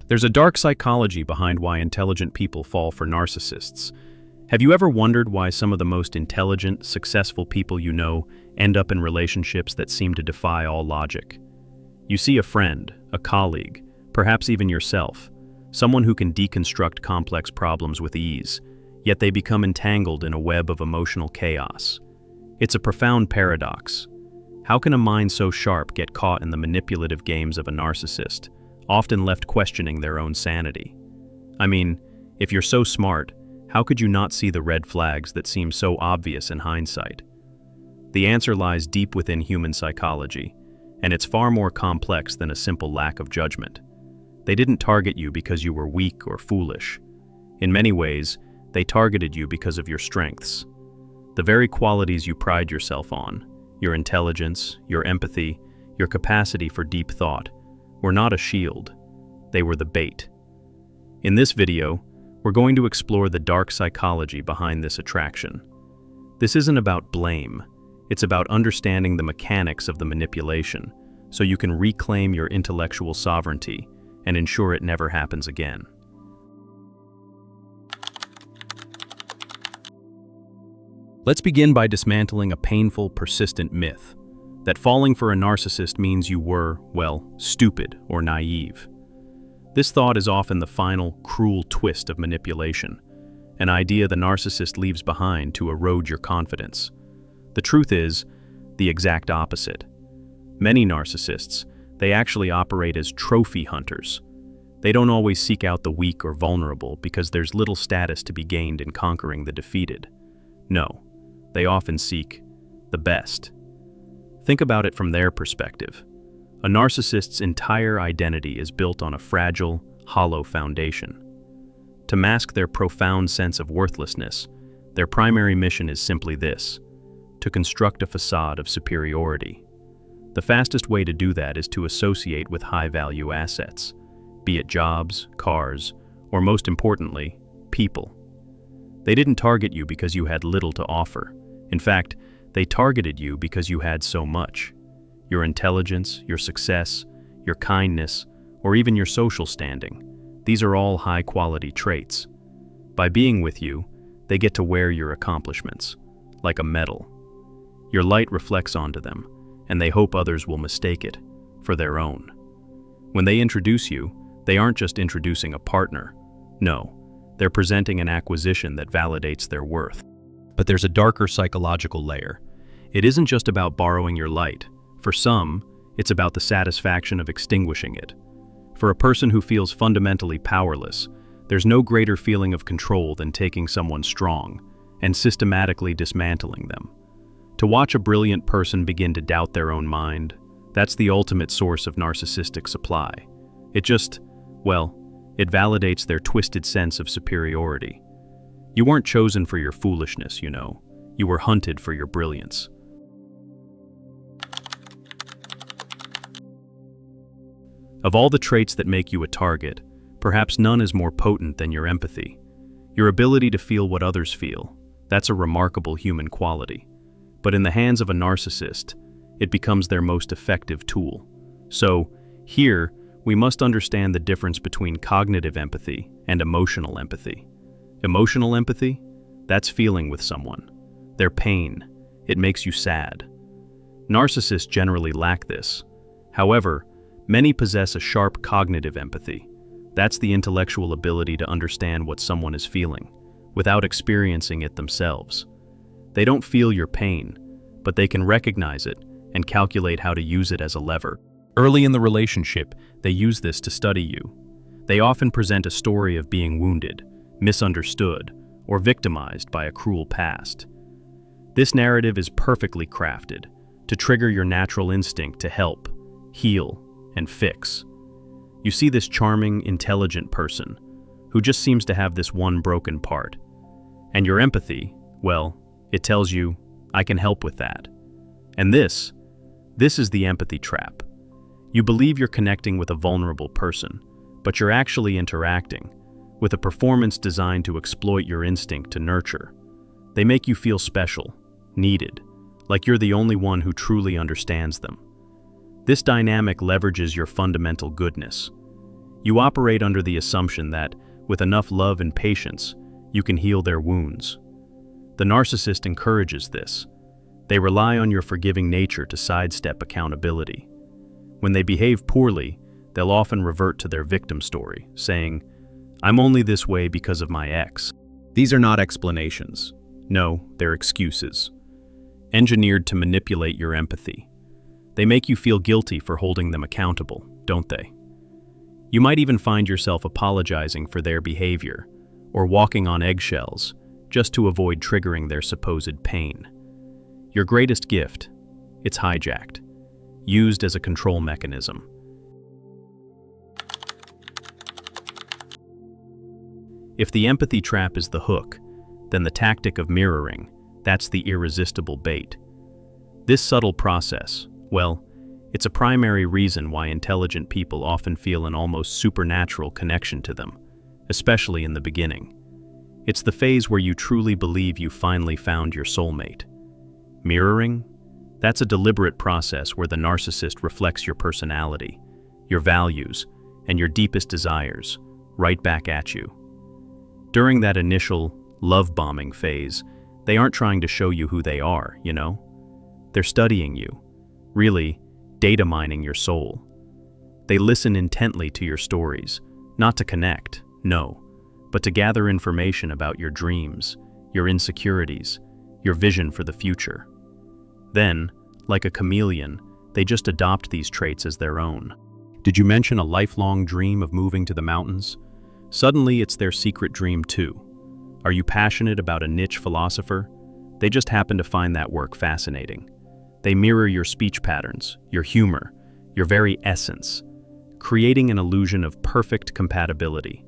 There's a dark psychology behind why intelligent people fall for narcissists. Have you ever wondered why some of the most intelligent, successful people you know end up in relationships that seem to defy all logic? You see a friend, a colleague, perhaps even yourself, someone who can deconstruct complex problems with ease, yet they become entangled in a web of emotional chaos. It's a profound paradox. How can a mind so sharp get caught in the manipulative games of a narcissist, often left questioning their own sanity? I mean, if you're so smart, how could you not see the red flags that seem so obvious in hindsight? The answer lies deep within human psychology, and it's far more complex than a simple lack of judgment. They didn't target you because you were weak or foolish. In many ways, they targeted you because of your strengths. The very qualities you pride yourself on, your intelligence, your empathy, your capacity for deep thought, were not a shield. They were the bait. In this video, we're going to explore the dark psychology behind this attraction. This isn't about blame. It's about understanding the mechanics of the manipulation so you can reclaim your intellectual sovereignty and ensure it never happens again. Let's begin by dismantling a painful, persistent myth that falling for a narcissist means you were, well, stupid or naive. This thought is often the final, cruel twist of manipulation, an idea the narcissist leaves behind to erode your confidence. The truth is the exact opposite. Many narcissists, they actually operate as trophy hunters. They don't always seek out the weak or vulnerable because there's little status to be gained in conquering the defeated. No, they often seek the best. Think about it from their perspective. A narcissist's entire identity is built on a fragile, hollow foundation. To mask their profound sense of worthlessness, their primary mission is simply this: to construct a facade of superiority. The fastest way to do that is to associate with high-value assets, be it jobs, cars, or most importantly, people. They didn't target you because you had little to offer. In fact, they targeted you because you had so much. Your intelligence, your success, your kindness, or even your social standing. These are all high-quality traits. By being with you, they get to wear your accomplishments, like a medal. Your light reflects onto them, and they hope others will mistake it for their own. When they introduce you, they aren't just introducing a partner. No, they're presenting an acquisition that validates their worth. But there's a darker psychological layer. It isn't just about borrowing your light. For some, it's about the satisfaction of extinguishing it. For a person who feels fundamentally powerless, there's no greater feeling of control than taking someone strong and systematically dismantling them. To watch a brilliant person begin to doubt their own mind, that's the ultimate source of narcissistic supply. It validates their twisted sense of superiority. You weren't chosen for your foolishness, you know. You were hunted for your brilliance. Of all the traits that make you a target, perhaps none is more potent than your empathy. Your ability to feel what others feel, that's a remarkable human quality. But in the hands of a narcissist, it becomes their most effective tool. So, here, we must understand the difference between cognitive empathy and emotional empathy. Emotional empathy? That's feeling with someone. Their pain, it makes you sad. Narcissists generally lack this. However, many possess a sharp cognitive empathy. That's the intellectual ability to understand what someone is feeling, without experiencing it themselves. They don't feel your pain, but they can recognize it and calculate how to use it as a lever. Early in the relationship, they use this to study you. They often present a story of being wounded, misunderstood, or victimized by a cruel past. This narrative is perfectly crafted to trigger your natural instinct to help, heal, and fix. You see this charming, intelligent person who just seems to have this one broken part. And your empathy, well, it tells you, I can help with that. And this is the empathy trap. You believe you're connecting with a vulnerable person, but you're actually interacting with a performance designed to exploit your instinct to nurture. They make you feel special, needed, like you're the only one who truly understands them. This dynamic leverages your fundamental goodness. You operate under the assumption that, with enough love and patience, you can heal their wounds. The narcissist encourages this. They rely on your forgiving nature to sidestep accountability. When they behave poorly, they'll often revert to their victim story, saying, "I'm only this way because of my ex." These are not explanations. No, they're excuses. Engineered to manipulate your empathy. They make you feel guilty for holding them accountable, don't they? You might even find yourself apologizing for their behavior, or walking on eggshells, just to avoid triggering their supposed pain. Your greatest gift, it's hijacked, used as a control mechanism. If the empathy trap is the hook, then the tactic of mirroring, that's the irresistible bait. This subtle process, well, it's a primary reason why intelligent people often feel an almost supernatural connection to them, especially in the beginning. It's the phase where you truly believe you finally found your soulmate. Mirroring? That's a deliberate process where the narcissist reflects your personality, your values, and your deepest desires, right back at you. During that initial love-bombing phase, they aren't trying to show you who they are, you know? They're studying you, really data mining your soul. They listen intently to your stories, not to connect, no, but to gather information about your dreams, your insecurities, your vision for the future. Then, like a chameleon, they just adopt these traits as their own. Did you mention a lifelong dream of moving to the mountains? Suddenly, it's their secret dream too. Are you passionate about a niche philosopher? They just happen to find that work fascinating. They mirror your speech patterns, your humor, your very essence, creating an illusion of perfect compatibility.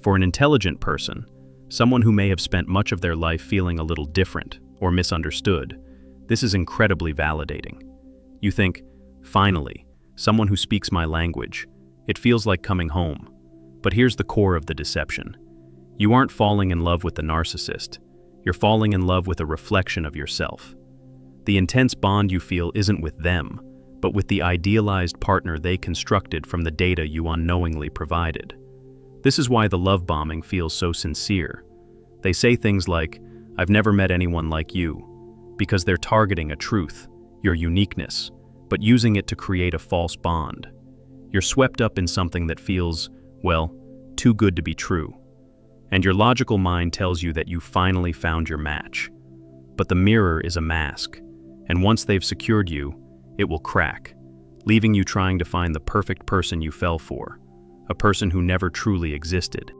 For an intelligent person, someone who may have spent much of their life feeling a little different or misunderstood, this is incredibly validating. You think, finally, someone who speaks my language. It feels like coming home. But here's the core of the deception. You aren't falling in love with the narcissist. You're falling in love with a reflection of yourself. The intense bond you feel isn't with them, but with the idealized partner they constructed from the data you unknowingly provided. This is why the love bombing feels so sincere. They say things like, "I've never met anyone like you," because they're targeting a truth, your uniqueness, but using it to create a false bond. You're swept up in something that feels, well, too good to be true. And your logical mind tells you that you finally found your match. But the mirror is a mask, and once they've secured you, it will crack, leaving you trying to find the perfect person you fell for, a person who never truly existed.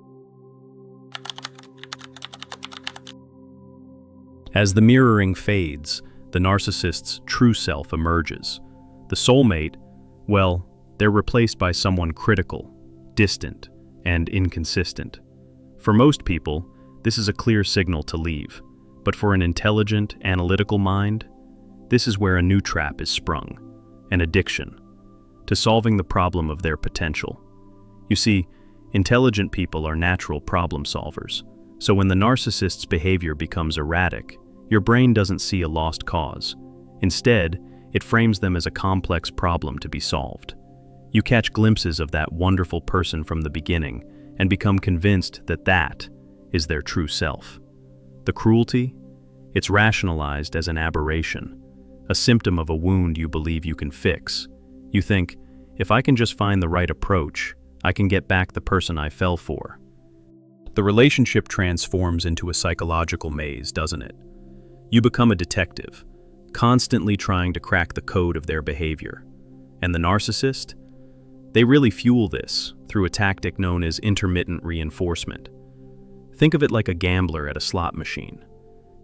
As the mirroring fades, the narcissist's true self emerges. The soulmate, well, they're replaced by someone critical, distant, and inconsistent. For most people, this is a clear signal to leave, but for an intelligent, analytical mind, this is where a new trap is sprung, an addiction, to solving the problem of their potential. You see, intelligent people are natural problem solvers, so when the narcissist's behavior becomes erratic, your brain doesn't see a lost cause. Instead, it frames them as a complex problem to be solved. You catch glimpses of that wonderful person from the beginning and become convinced that that is their true self. The cruelty? It's rationalized as an aberration, a symptom of a wound you believe you can fix. You think, if I can just find the right approach, I can get back the person I fell for. The relationship transforms into a psychological maze, doesn't it? You become a detective, constantly trying to crack the code of their behavior. And the narcissist? They really fuel this through a tactic known as intermittent reinforcement. Think of it like a gambler at a slot machine.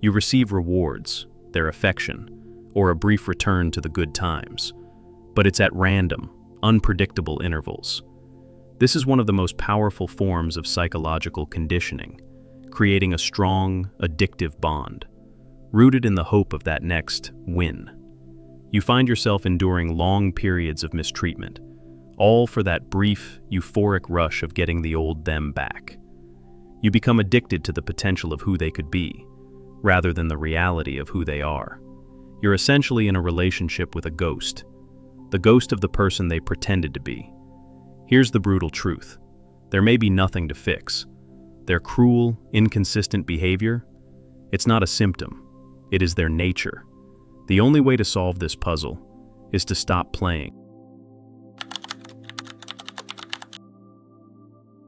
You receive rewards, their affection, or a brief return to the good times, but it's at random, unpredictable intervals. This is one of the most powerful forms of psychological conditioning, creating a strong, addictive bond, rooted in the hope of that next win. You find yourself enduring long periods of mistreatment, all for that brief, euphoric rush of getting the old them back. You become addicted to the potential of who they could be, rather than the reality of who they are. You're essentially in a relationship with a ghost, the ghost of the person they pretended to be. Here's the brutal truth. there may be nothing to fix. Their cruel, inconsistent behavior, it's not a symptom, it is their nature. The only way to solve this puzzle is to stop playing.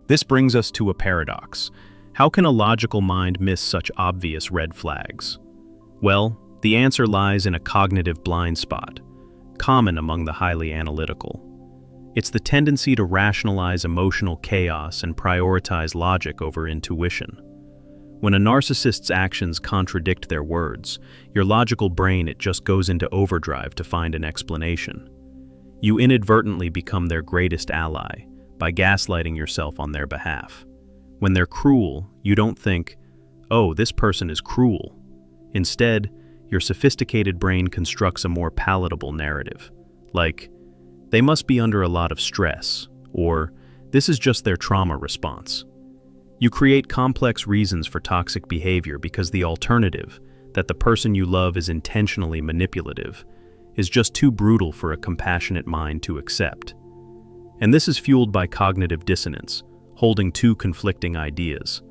This brings us to a paradox. How can a logical mind miss such obvious red flags? Well, the answer lies in a cognitive blind spot, common among the highly analytical. It's the tendency to rationalize emotional chaos and prioritize logic over intuition. When a narcissist's actions contradict their words, your logical brain just goes into overdrive to find an explanation. You inadvertently become their greatest ally by gaslighting yourself on their behalf. When they're cruel, you don't think, "Oh, this person is cruel." Instead, your sophisticated brain constructs a more palatable narrative, like, "They must be under a lot of stress," or "This is just their trauma response." You create complex reasons for toxic behavior because the alternative, that the person you love is intentionally manipulative, is just too brutal for a compassionate mind to accept. And this is fueled by cognitive dissonance, holding two conflicting ideas,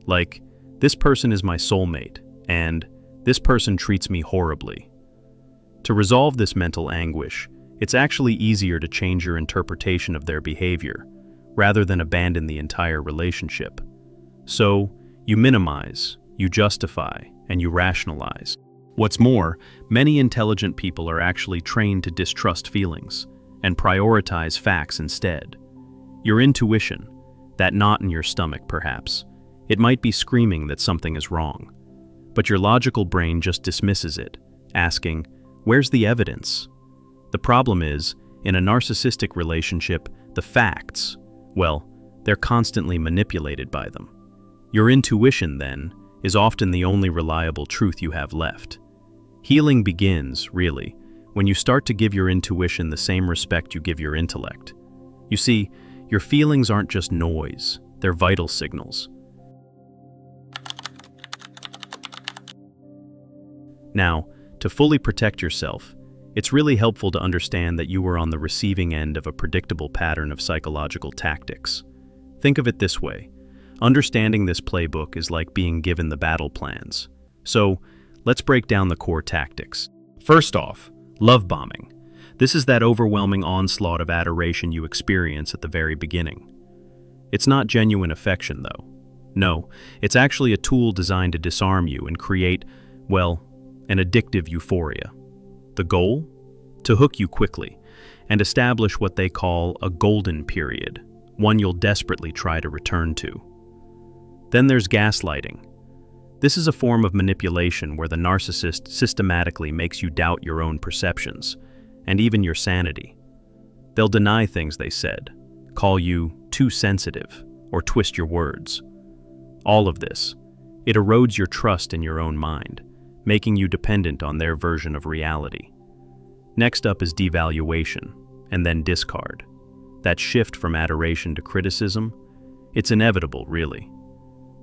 like, "This person is my soulmate," and "This person treats me horribly." To resolve this mental anguish, it's actually easier to change your interpretation of their behavior, rather than abandon the entire relationship. So, you minimize, you justify, and you rationalize. What's more, many intelligent people are actually trained to distrust feelings and prioritize facts instead. Your intuition, that knot in your stomach perhaps, it might be screaming that something is wrong. But your logical brain just dismisses it, asking, "Where's the evidence?" The problem is, in a narcissistic relationship, the facts, well, they're constantly manipulated by them. Your intuition, then, is often the only reliable truth you have left. Healing begins, really, when you start to give your intuition the same respect you give your intellect. You see, your feelings aren't just noise, they're vital signals. Now, to fully protect yourself, it's really helpful to understand that you were on the receiving end of a predictable pattern of psychological tactics. Think of it this way. Understanding this playbook is like being given the battle plans. So, let's break down the core tactics. First off, love bombing. This is that overwhelming onslaught of adoration you experience at the very beginning. It's not genuine affection, though. No, it's actually a tool designed to disarm you and create, well, an addictive euphoria. The goal? To hook you quickly and establish what they call a golden period, one you'll desperately try to return to. Then there's gaslighting. This is a form of manipulation where the narcissist systematically makes you doubt your own perceptions, and even your sanity. They'll deny things they said, call you too sensitive, or twist your words. All of this, it erodes your trust in your own mind, making you dependent on their version of reality. Next up is devaluation, and then discard. That shift from adoration to criticism, it's inevitable, really.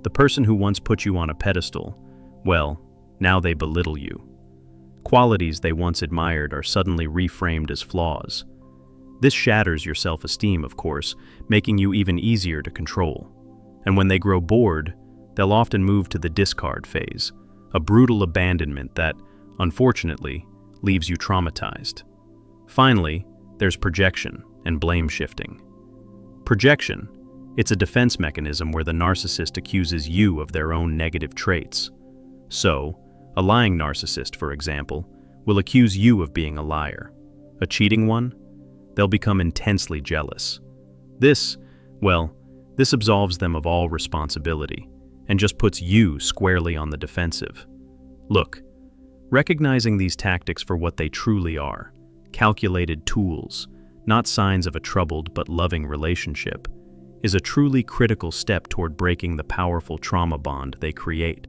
The person who once put you on a pedestal, well, now they belittle you. Qualities they once admired are suddenly reframed as flaws. This shatters your self-esteem, of course, making you even easier to control. And when they grow bored, they'll often move to the discard phase, a brutal abandonment that, unfortunately, leaves you traumatized. Finally, there's projection and blame shifting. Projection, it's a defense mechanism where the narcissist accuses you of their own negative traits. So, a lying narcissist, for example, will accuse you of being a liar. A cheating one? They'll become intensely jealous. This absolves them of all responsibility and just puts you squarely on the defensive. Look, recognizing these tactics for what they truly are, calculated tools, not signs of a troubled but loving relationship, is a truly critical step toward breaking the powerful trauma bond they create.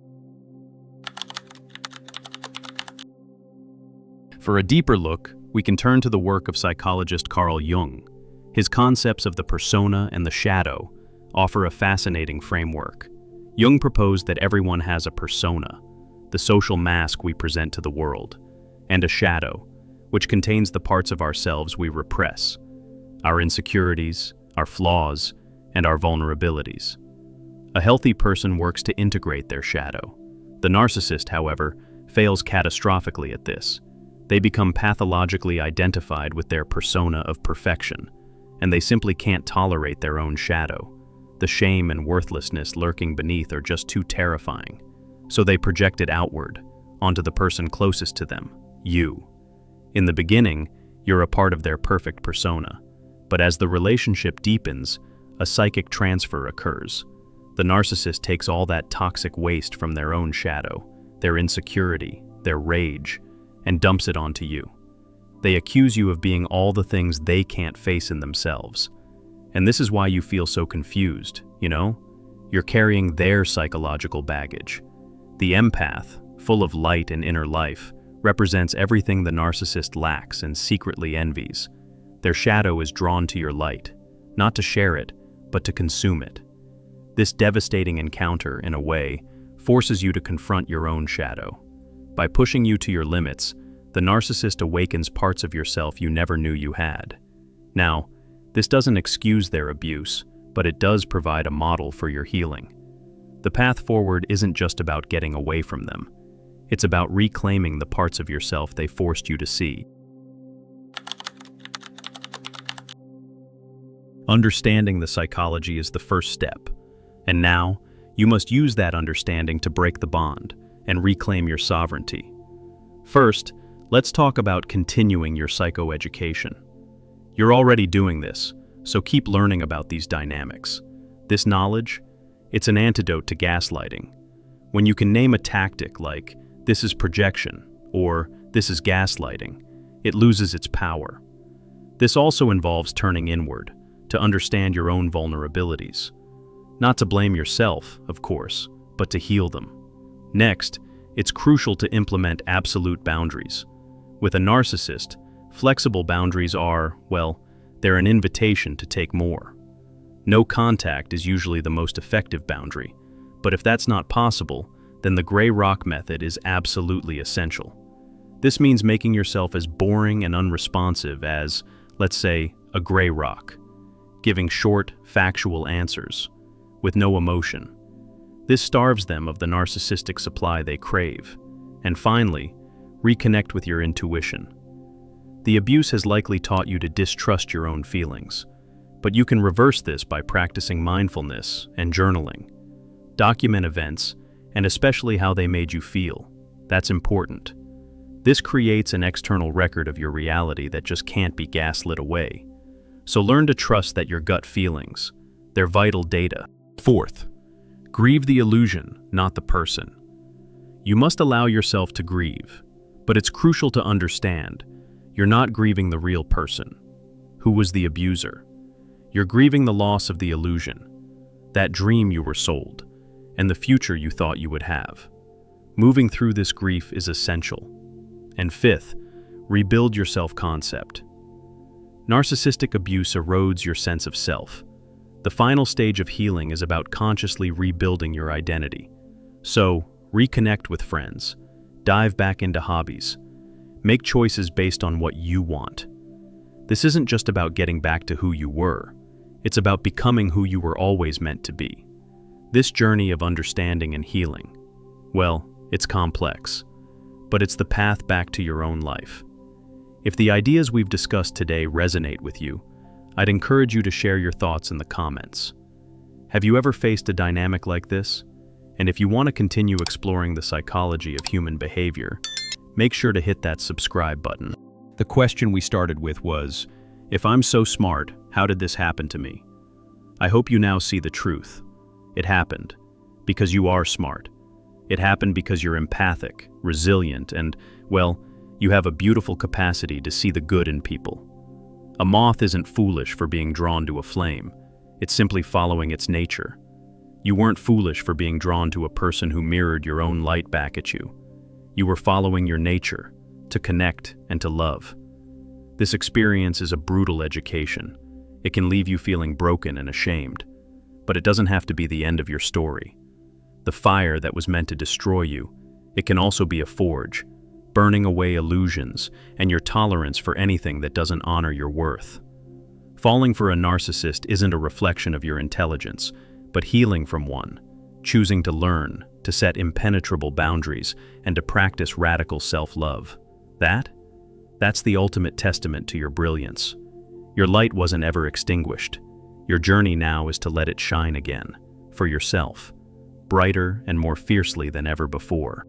For a deeper look, we can turn to the work of psychologist Carl Jung. His concepts of the persona and the shadow offer a fascinating framework. Jung proposed that everyone has a persona, the social mask we present to the world, and a shadow, which contains the parts of ourselves we repress, our insecurities, our flaws, and our vulnerabilities. A healthy person works to integrate their shadow. The narcissist, however, fails catastrophically at this. They become pathologically identified with their persona of perfection, and they simply can't tolerate their own shadow. The shame and worthlessness lurking beneath are just too terrifying, so they project it outward, onto the person closest to them, you. In the beginning, you're a part of their perfect persona, but as the relationship deepens, a psychic transfer occurs. The narcissist takes all that toxic waste from their own shadow, their insecurity, their rage, and dumps it onto you. They accuse you of being all the things they can't face in themselves. And this is why you feel so confused, you know? You're carrying their psychological baggage. The empath, full of light and inner life, represents everything the narcissist lacks and secretly envies. Their shadow is drawn to your light, not to share it, but to consume it. This devastating encounter, in a way, forces you to confront your own shadow. By pushing you to your limits, the narcissist awakens parts of yourself you never knew you had. Now, this doesn't excuse their abuse, but it does provide a model for your healing. The path forward isn't just about getting away from them. It's about reclaiming the parts of yourself they forced you to see. Understanding the psychology is the first step, and now you must use that understanding to break the bond and reclaim your sovereignty. First, let's talk about continuing your psychoeducation. You're already doing this, so keep learning about these dynamics. This knowledge, it's an antidote to gaslighting. When you can name a tactic like, "This is projection," or "This is gaslighting," it loses its power. This also involves turning inward, to understand your own vulnerabilities. Not to blame yourself, of course, but to heal them. Next, it's crucial to implement absolute boundaries. With a narcissist, flexible boundaries are, well, they're an invitation to take more. No contact is usually the most effective boundary, but if that's not possible, then the gray rock method is absolutely essential. This means making yourself as boring and unresponsive as, let's say, a gray rock, giving short, factual answers, with no emotion. This starves them of the narcissistic supply they crave. And finally, reconnect with your intuition. The abuse has likely taught you to distrust your own feelings, but you can reverse this by practicing mindfulness and journaling. Document events, and especially how they made you feel. That's important. This creates an external record of your reality that just can't be gaslit away. So learn to trust that your gut feelings, they're vital data. Fourth, grieve the illusion, not the person. You must allow yourself to grieve, but it's crucial to understand you're not grieving the real person, who was the abuser. You're grieving the loss of the illusion, that dream you were sold, and the future you thought you would have. Moving through this grief is essential. And fifth, rebuild your self-concept. Narcissistic abuse erodes your sense of self. The final stage of healing is about consciously rebuilding your identity. So, reconnect with friends, dive back into hobbies, make choices based on what you want. This isn't just about getting back to who you were, it's about becoming who you were always meant to be. This journey of understanding and healing, well, it's complex, but it's the path back to your own life. If the ideas we've discussed today resonate with you, I'd encourage you to share your thoughts in the comments. Have you ever faced a dynamic like this? And if you want to continue exploring the psychology of human behavior, make sure to hit that subscribe button. The question we started with was, if I'm so smart, how did this happen to me? I hope you now see the truth. It happened because you are smart. It happened because you're empathic, resilient, and, well, you have a beautiful capacity to see the good in people. A moth isn't foolish for being drawn to a flame. It's simply following its nature. You weren't foolish for being drawn to a person who mirrored your own light back at you. You were following your nature, to connect and to love. This experience is a brutal education. It can leave you feeling broken and ashamed. But it doesn't have to be the end of your story. The fire that was meant to destroy you, it can also be a forge, burning away illusions and your tolerance for anything that doesn't honor your worth. Falling for a narcissist isn't a reflection of your intelligence, but healing from one, choosing to learn, to set impenetrable boundaries, and to practice radical self-love. That's the ultimate testament to your brilliance. Your light wasn't ever extinguished. Your journey now is to let it shine again, for yourself, brighter and more fiercely than ever before.